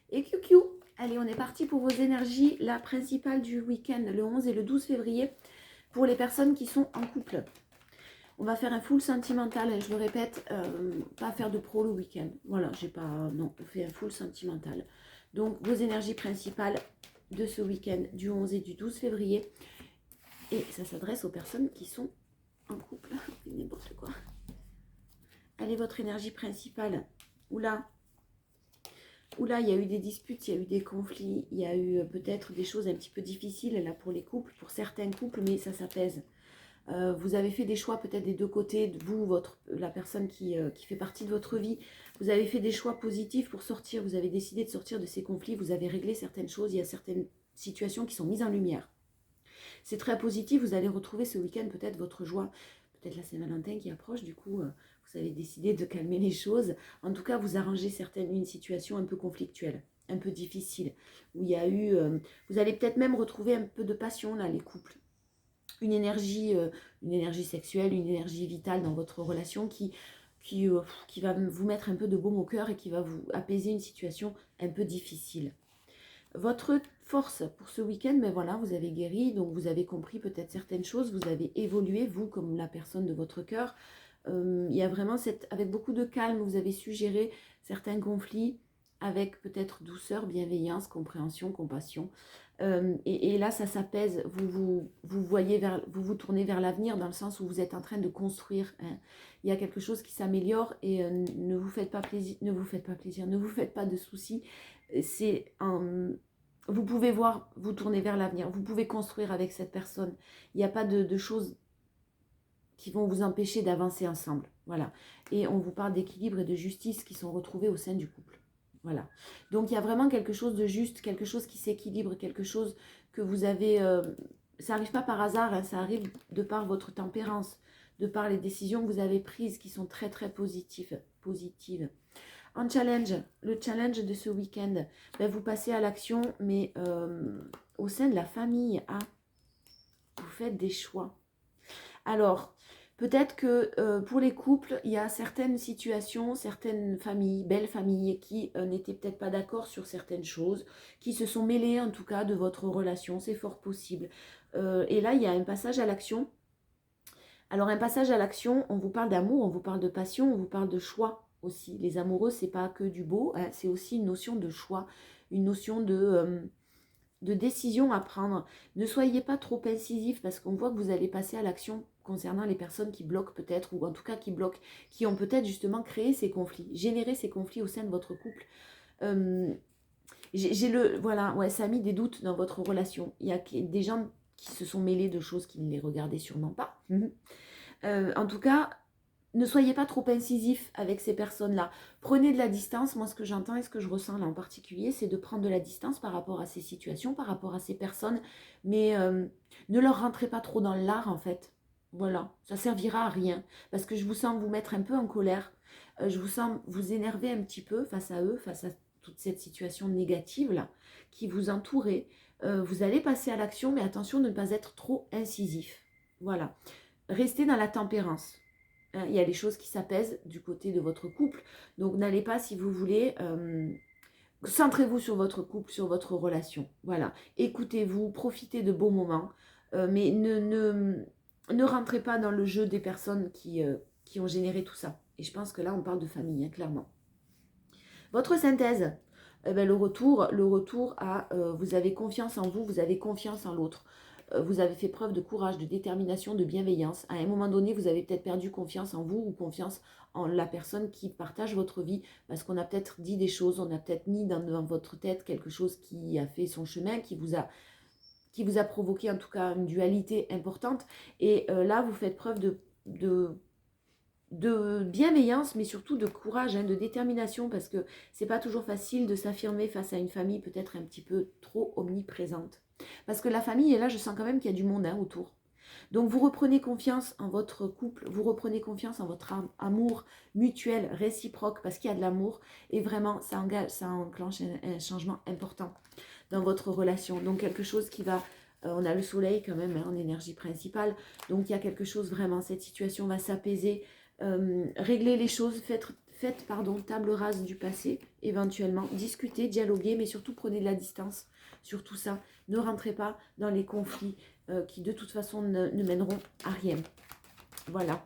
Et QQ, allez, on est parti pour vos énergies, la principale du week-end, le 11 et le 12 février, pour les personnes qui sont en couple. On va faire un full sentimental, je le répète, pas faire de pro le week-end. Voilà, j'ai pas... Non, on fait un full sentimental. Donc, vos énergies principales de ce week-end, du 11 et du 12 février. Et ça s'adresse aux personnes qui sont en couple. N'importe quoi. Allez, votre énergie principale. Oula, il y a eu des disputes, il y a eu des conflits, il y a eu peut-être des choses un petit peu difficiles là pour les couples, pour certains couples, mais ça s'apaise. Vous avez fait des choix peut-être des deux côtés, de vous, la personne qui fait partie de votre vie. Vous avez fait des choix positifs pour sortir, vous avez décidé de sortir de ces conflits, vous avez réglé certaines choses, il y a certaines situations qui sont mises en lumière. C'est très positif, vous allez retrouver ce week-end peut-être votre joie, peut-être la Saint-Valentin qui approche, du coup vous avez décidé de calmer les choses. En tout cas, vous arrangez une situation un peu conflictuelle, un peu difficile, où il y a eu... vous allez peut-être même retrouver un peu de passion là, les couples. Une énergie sexuelle, une énergie vitale dans votre relation qui va vous mettre un peu de baume au cœur et qui va vous apaiser une situation un peu difficile. Votre force pour ce week-end, ben voilà, vous avez guéri, donc vous avez compris peut-être certaines choses, vous avez évolué, vous, comme la personne de votre cœur. Il y a vraiment avec beaucoup de calme, vous avez su gérer certains conflits avec peut-être douceur, bienveillance, compréhension, compassion. Et là, ça s'apaise, vous vous tournez vers l'avenir dans le sens où vous êtes en train de construire. Hein. Il y a quelque chose qui s'améliore et ne vous faites pas plaisir, ne vous faites pas de soucis. Vous pouvez vous tourner vers l'avenir, vous pouvez construire avec cette personne. Il n'y a pas de choses qui vont vous empêcher d'avancer ensemble. Voilà. Et on vous parle d'équilibre et de justice qui sont retrouvés au sein du couple. Voilà. Donc il y a vraiment quelque chose de juste, quelque chose qui s'équilibre, quelque chose que vous avez... ça n'arrive pas par hasard, hein, ça arrive de par votre tempérance, de par les décisions que vous avez prises qui sont très très positives. En challenge, le challenge de ce week-end, ben vous passez à l'action, mais au sein de la famille, vous faites des choix. Alors, peut-être que pour les couples, il y a certaines situations, certaines familles, belles familles, qui n'étaient peut-être pas d'accord sur certaines choses, qui se sont mêlées en tout cas de votre relation, c'est fort possible. Et là, il y a un passage à l'action. Alors, un passage à l'action, on vous parle d'amour, on vous parle de passion, on vous parle de choix aussi. Les amoureux, c'est pas que du beau, hein, c'est aussi une notion de choix, une notion de décision à prendre. Ne soyez pas trop incisif parce qu'on voit que vous allez passer à l'action concernant les personnes qui bloquent peut-être, ou en tout cas qui bloquent, qui ont peut-être justement créé ces conflits, généré ces conflits au sein de votre couple. Voilà, ouais, ça a mis des doutes dans votre relation. Il y a des gens qui se sont mêlés de choses qui ne les regardaient sûrement pas. En tout cas, ne soyez pas trop incisif avec ces personnes-là. Prenez de la distance. Moi, ce que j'entends et ce que je ressens là en particulier, c'est de prendre de la distance par rapport à ces situations, par rapport à ces personnes. Mais ne leur rentrez pas trop dans l'art, en fait. Voilà, ça servira à rien. Parce que je vous sens vous mettre un peu en colère. Je vous sens vous énerver un petit peu face à eux, face à toute cette situation négative-là qui vous entourait. Vous allez passer à l'action, mais attention de ne pas être trop incisif. Voilà. Restez dans la tempérance. Il y a des choses qui s'apaisent du côté de votre couple. Donc n'allez pas, si vous voulez, centrez-vous sur votre couple, sur votre relation. Voilà. Écoutez-vous, profitez de beaux moments, mais ne rentrez pas dans le jeu des personnes qui ont généré tout ça. Et je pense que là, on parle de famille, hein, clairement. Votre synthèse, le retour à vous avez confiance en vous, vous avez confiance en l'autre. Vous avez fait preuve de courage, de détermination, de bienveillance. À un moment donné, vous avez peut-être perdu confiance en vous ou confiance en la personne qui partage votre vie parce qu'on a peut-être dit des choses, on a peut-être mis dans votre tête quelque chose qui a fait son chemin, qui vous a provoqué en tout cas une dualité importante. Et là, vous faites preuve de bienveillance, mais surtout de courage, hein, de détermination, parce que c'est pas toujours facile de s'affirmer face à une famille peut-être un petit peu trop omniprésente. Parce que la famille, et là je sens quand même qu'il y a du monde, hein, autour. Donc vous reprenez confiance en votre couple, vous reprenez confiance en votre amour mutuel, réciproque, parce qu'il y a de l'amour, et vraiment ça enclenche un changement important dans votre relation. Donc quelque chose qui va... on a le soleil quand même, hein, en énergie principale, donc il y a quelque chose vraiment, cette situation va s'apaiser, régler les choses, faites, table rase du passé, éventuellement. Discutez, dialoguez, mais surtout prenez de la distance sur tout ça. Ne rentrez pas dans les conflits qui, de toute façon, ne mèneront à rien. Voilà.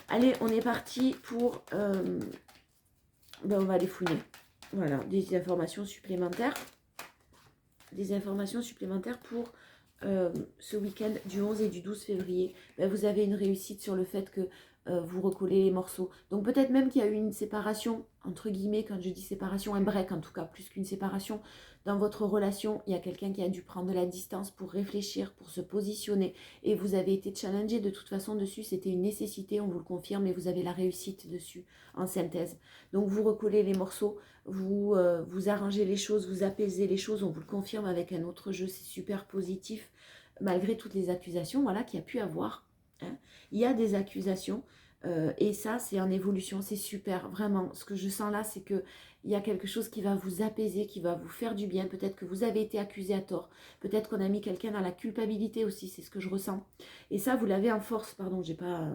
Allez, on est parti pour... on va les fouiller. Voilà, des informations supplémentaires. Des informations supplémentaires pour ce week-end du 11 et du 12 février. Vous avez une réussite sur le fait que vous recollez les morceaux. Donc peut-être même qu'il y a eu une séparation, entre guillemets, quand je dis séparation, un break en tout cas, plus qu'une séparation. Dans votre relation, il y a quelqu'un qui a dû prendre de la distance pour réfléchir, pour se positionner. Et vous avez été challengé de toute façon dessus. C'était une nécessité, on vous le confirme, et vous avez la réussite dessus, en synthèse. Donc vous recollez les morceaux, vous arrangez les choses, vous apaisez les choses. On vous le confirme avec un autre jeu, c'est super positif. Malgré toutes les accusations, voilà, qu'il y a pu avoir. Hein. Il y a des accusations et ça, c'est en évolution, c'est super. Vraiment, ce que je sens là, c'est qu'il y a quelque chose qui va vous apaiser, qui va vous faire du bien. Peut-être que vous avez été accusé à tort. Peut-être qu'on a mis quelqu'un dans la culpabilité aussi, c'est ce que je ressens. Et ça, vous l'avez en force, pardon, j'ai pas...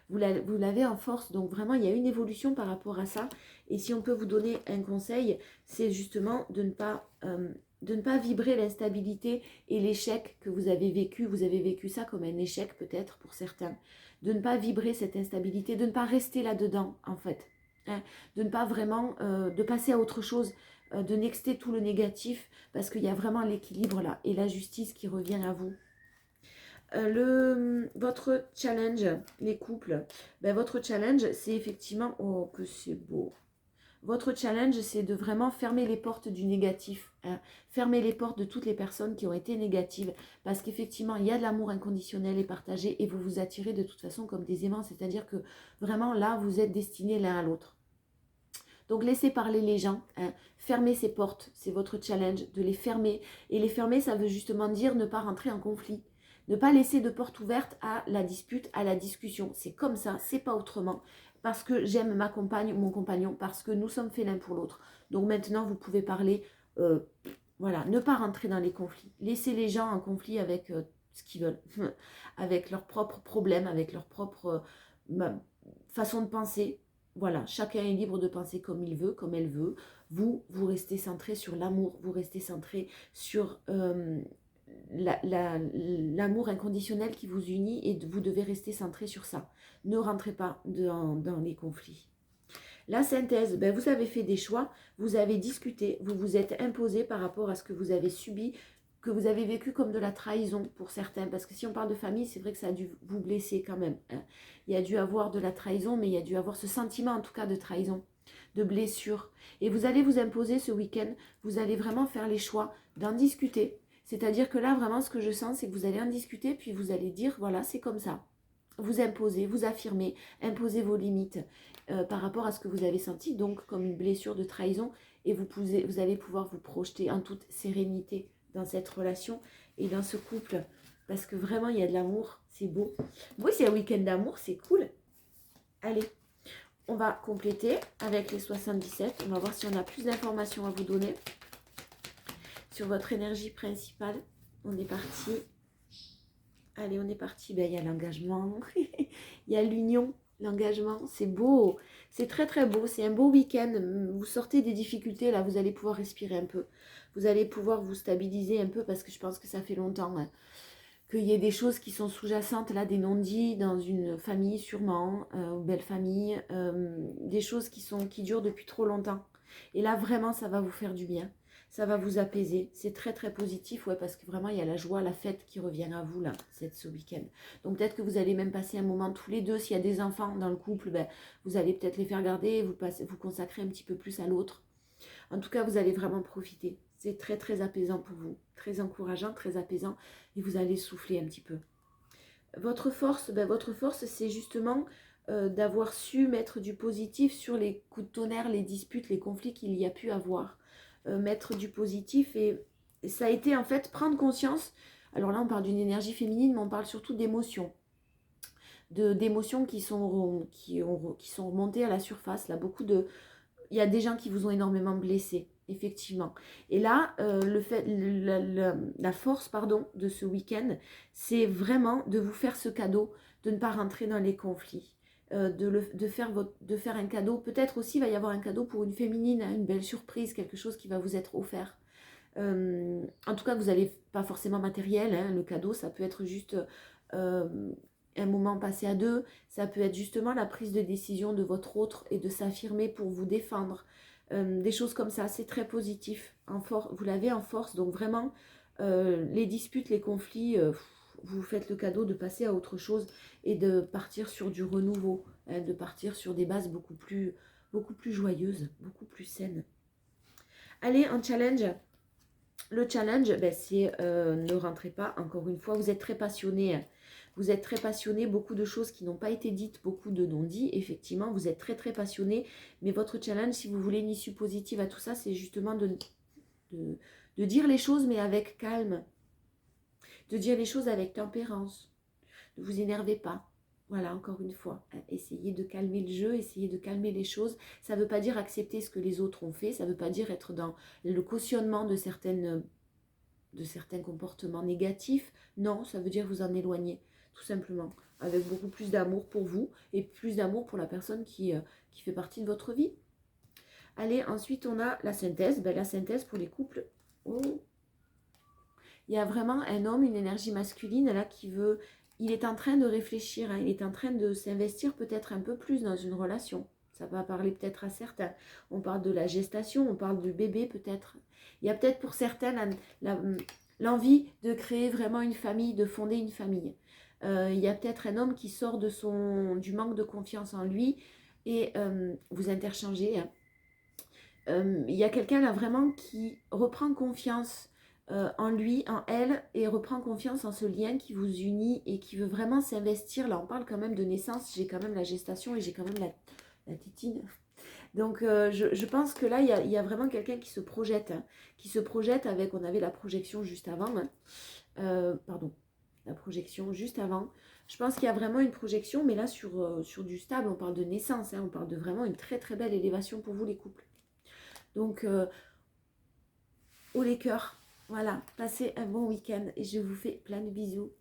vous l'avez en force, donc vraiment, il y a une évolution par rapport à ça. Et si on peut vous donner un conseil, c'est justement de ne pas vibrer l'instabilité et l'échec que vous avez vécu. Vous avez vécu ça comme un échec peut-être pour certains. De ne pas vibrer cette instabilité, de ne pas rester là-dedans en fait. Hein, de ne pas vraiment, de passer à autre chose, de nexter tout le négatif parce qu'il y a vraiment l'équilibre là et la justice qui revient à vous. Votre challenge, les couples, votre challenge c'est effectivement, oh que c'est beau. Votre challenge, c'est de vraiment fermer les portes du négatif. Hein. Fermer les portes de toutes les personnes qui ont été négatives. Parce qu'effectivement, il y a de l'amour inconditionnel et partagé. Et vous vous attirez de toute façon comme des aimants. C'est-à-dire que vraiment, là, vous êtes destinés l'un à l'autre. Donc, laissez parler les gens. Hein. Fermez ces portes. C'est votre challenge, de les fermer. Et les fermer, ça veut justement dire ne pas rentrer en conflit. Ne pas laisser de porte ouverte à la dispute, à la discussion. C'est comme ça, c'est pas autrement. Parce que j'aime ma compagne ou mon compagnon, parce que nous sommes faits l'un pour l'autre. Donc maintenant, vous pouvez parler, voilà, ne pas rentrer dans les conflits. Laissez les gens en conflit avec ce qu'ils veulent, avec leurs propres problèmes, avec leur propre façon de penser. Voilà, chacun est libre de penser comme il veut, comme elle veut. Vous restez centré sur l'amour, vous restez centré sur l'amour inconditionnel qui vous unit et vous devez rester centré sur ça. Ne rentrez pas dans les conflits. La synthèse, vous avez fait des choix, vous avez discuté, vous vous êtes imposé par rapport à ce que vous avez subi, que vous avez vécu comme de la trahison pour certains. Parce que si on parle de famille, c'est vrai que ça a dû vous blesser quand même. Hein. Il y a dû avoir de la trahison, mais il y a dû avoir ce sentiment en tout cas de trahison, de blessure. Et vous allez vous imposer ce week-end, vous allez vraiment faire les choix d'en discuter. C'est-à-dire que là, vraiment, ce que je sens, c'est que vous allez en discuter, puis vous allez dire, voilà, c'est comme ça. Vous imposez, vous affirmez, imposez vos limites par rapport à ce que vous avez senti, donc comme une blessure de trahison, et vous allez pouvoir vous projeter en toute sérénité dans cette relation et dans ce couple, parce que vraiment, il y a de l'amour, c'est beau. Oui, c'est un week-end d'amour, c'est cool. Allez, on va compléter avec les 77, on va voir si on a plus d'informations à vous donner sur votre énergie principale. On est parti. Allez, on est parti. Il y a l'engagement, il y a l'union, l'engagement. C'est beau, c'est très très beau. C'est un beau week-end. Vous sortez des difficultés, là, vous allez pouvoir respirer un peu. Vous allez pouvoir vous stabiliser un peu parce que je pense que ça fait longtemps qu'il y ait des choses qui sont sous-jacentes, là, des non-dits dans une famille sûrement, une belle famille, des choses qui durent depuis trop longtemps. Et là, vraiment, ça va vous faire du bien. Ça va vous apaiser. C'est très, très positif, ouais, parce que vraiment, il y a la joie, la fête qui revient à vous, là, ce week-end. Donc, peut-être que vous allez même passer un moment tous les deux. S'il y a des enfants dans le couple, vous allez peut-être les faire garder et vous consacrer un petit peu plus à l'autre. En tout cas, vous allez vraiment profiter. C'est très, très apaisant pour vous. Très encourageant, très apaisant. Et vous allez souffler un petit peu. Votre force, c'est justement d'avoir su mettre du positif sur les coups de tonnerre, les disputes, les conflits qu'il y a pu avoir. Mettre du positif et ça a été en fait prendre conscience. Alors là on parle d'une énergie féminine, mais on parle surtout d'émotions, d'émotions qui sont remontées à la surface. Là il y a des gens qui vous ont énormément blessé, effectivement. Et là la force de ce week-end, c'est vraiment de vous faire ce cadeau, de ne pas rentrer dans les conflits. de faire un cadeau. Peut-être aussi il va y avoir un cadeau pour une féminine, hein, une belle surprise, quelque chose qui va vous être offert. En tout cas, vous n'allez pas forcément matériel, hein, le cadeau, ça peut être juste un moment passé à deux, ça peut être justement la prise de décision de votre autre et de s'affirmer pour vous défendre. Des choses comme ça, c'est très positif. Vous l'avez en force, donc vraiment, les disputes, les conflits, vous faites le cadeau de passer à autre chose et de partir sur du renouveau, hein, de partir sur des bases beaucoup plus joyeuses, beaucoup plus saines. Allez, un challenge. Le challenge, ben, c'est ne rentrez pas, encore une fois, vous êtes très passionné. Hein. Vous êtes très passionné, beaucoup de choses qui n'ont pas été dites, beaucoup de non-dits. Effectivement, vous êtes très très passionné. Mais votre challenge, si vous voulez une issue positive à tout ça, c'est justement de dire les choses, mais avec calme. De dire les choses avec tempérance. Ne vous énervez pas. Voilà, encore une fois, hein, essayez de calmer le jeu, essayez de calmer les choses. Ça ne veut pas dire accepter ce que les autres ont fait, ça ne veut pas dire être dans le cautionnement de certains comportements négatifs. Non, ça veut dire vous en éloigner, tout simplement, avec beaucoup plus d'amour pour vous et plus d'amour pour la personne qui fait partie de votre vie. Allez, ensuite on a la synthèse. Ben, la synthèse pour les couples, oh. Il y a vraiment un homme, une énergie masculine là qui veut... Il est en train de réfléchir, hein, il est en train de s'investir peut-être un peu plus dans une relation. Ça va parler peut-être à certains. On parle de la gestation, on parle du bébé peut-être. Il y a peut-être pour certains l'envie de créer vraiment une famille, de fonder une famille. Il y a peut-être un homme qui sort du manque de confiance en lui et vous interchangez. Hein. Il y a quelqu'un là vraiment qui reprend confiance en lui, en elle, et reprend confiance en ce lien qui vous unit et qui veut vraiment s'investir. Là, on parle quand même de naissance, j'ai quand même la gestation et j'ai quand même la tétine. Donc, je pense que là, il y a vraiment quelqu'un qui se projette, hein, qui se projette avec, on avait la projection juste avant, hein, pardon, la projection juste avant. Je pense qu'il y a vraiment une projection, mais là, sur du stable, on parle de naissance, hein, on parle de vraiment une très très belle élévation pour vous les couples. Donc, haut les cœurs. Voilà, passez un bon week-end et je vous fais plein de bisous.